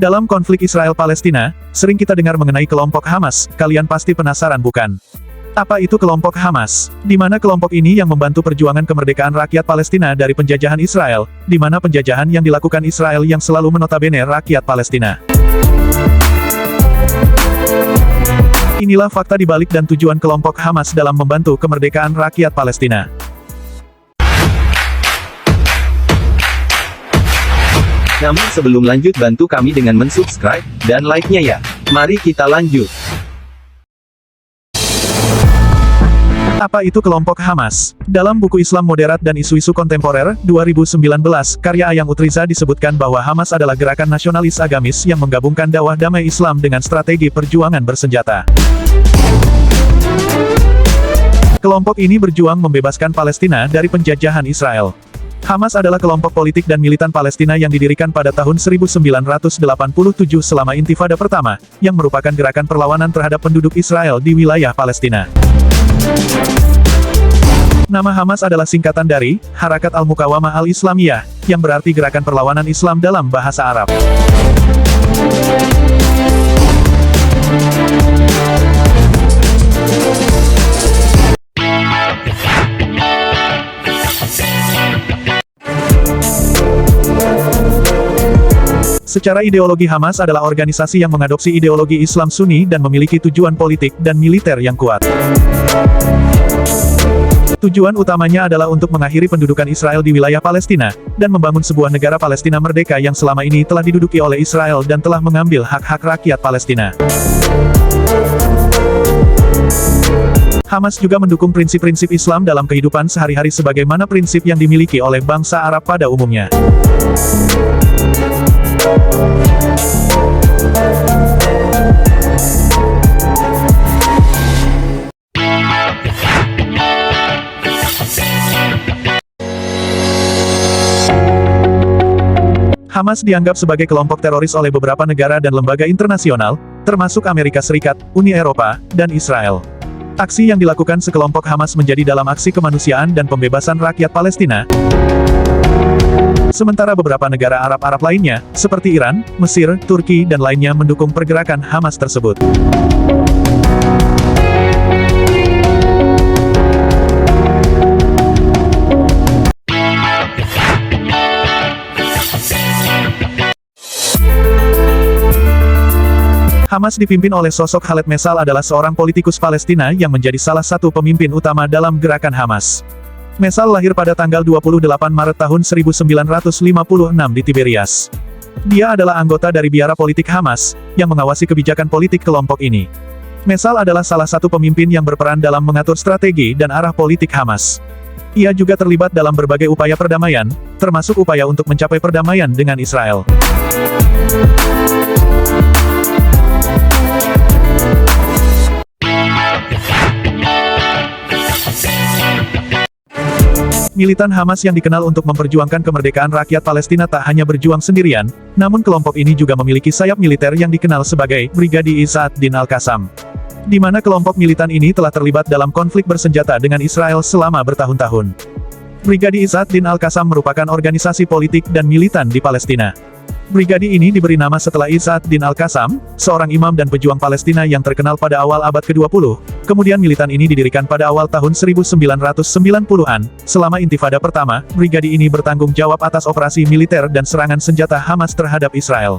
Dalam konflik Israel-Palestina, sering kita dengar mengenai kelompok Hamas, kalian pasti penasaran bukan? Apa itu kelompok Hamas? Di mana kelompok ini yang membantu perjuangan kemerdekaan rakyat Palestina dari penjajahan Israel, di mana penjajahan yang dilakukan Israel yang selalu menotabene rakyat Palestina. Inilah fakta dibalik dan tujuan kelompok Hamas dalam membantu kemerdekaan rakyat Palestina. Namun sebelum lanjut, bantu kami dengan mensubscribe dan like-nya ya. Mari kita lanjut. Apa itu kelompok Hamas? Dalam buku Islam Moderat dan Isu-isu Kontemporer, 2019, karya Ayang Utriza disebutkan bahwa Hamas adalah gerakan nasionalis agamis yang menggabungkan dakwah damai Islam dengan strategi perjuangan bersenjata. Kelompok ini berjuang membebaskan Palestina dari penjajahan Israel. Hamas adalah kelompok politik dan militan Palestina yang didirikan pada tahun 1987 selama Intifada pertama, yang merupakan gerakan perlawanan terhadap penduduk Israel di wilayah Palestina. Nama Hamas adalah singkatan dari Harakat Al-Muqawamah Al-Islamiyah, yang berarti gerakan perlawanan Islam dalam bahasa Arab. Secara ideologi, Hamas adalah organisasi yang mengadopsi ideologi Islam Sunni dan memiliki tujuan politik dan militer yang kuat. Tujuan utamanya adalah untuk mengakhiri pendudukan Israel di wilayah Palestina, dan membangun sebuah negara Palestina merdeka yang selama ini telah diduduki oleh Israel dan telah mengambil hak-hak rakyat Palestina. Hamas juga mendukung prinsip-prinsip Islam dalam kehidupan sehari-hari sebagaimana prinsip yang dimiliki oleh bangsa Arab pada umumnya. Hamas dianggap sebagai kelompok teroris oleh beberapa negara dan lembaga internasional, termasuk Amerika Serikat, Uni Eropa, dan Israel. Aksi yang dilakukan sekelompok Hamas menjadi dalam aksi kemanusiaan dan pembebasan rakyat Palestina. Sementara beberapa negara Arab lainnya, seperti Iran, Mesir, Turki dan lainnya mendukung pergerakan Hamas tersebut. Hamas dipimpin oleh sosok Khaled Mesal adalah seorang politikus Palestina yang menjadi salah satu pemimpin utama dalam gerakan Hamas. Mesal lahir pada tanggal 28 Maret tahun 1956 di Tiberias. Dia adalah anggota dari biara politik Hamas, yang mengawasi kebijakan politik kelompok ini. Mesal adalah salah satu pemimpin yang berperan dalam mengatur strategi dan arah politik Hamas. Ia juga terlibat dalam berbagai upaya perdamaian, termasuk upaya untuk mencapai perdamaian dengan Israel. Militan Hamas yang dikenal untuk memperjuangkan kemerdekaan rakyat Palestina tak hanya berjuang sendirian, namun kelompok ini juga memiliki sayap militer yang dikenal sebagai Brigadi Izz ad-Din Al-Qassam. Di mana kelompok militan ini telah terlibat dalam konflik bersenjata dengan Israel selama bertahun-tahun. Brigadi Izz ad-Din Al-Qassam merupakan organisasi politik dan militan di Palestina. Brigadi ini diberi nama setelah Izz ad-Din Al-Qassam, seorang imam dan pejuang Palestina yang terkenal pada awal abad ke-20. Kemudian militan ini didirikan pada awal tahun 1990-an. Selama Intifada pertama, brigadi ini bertanggung jawab atas operasi militer dan serangan senjata Hamas terhadap Israel.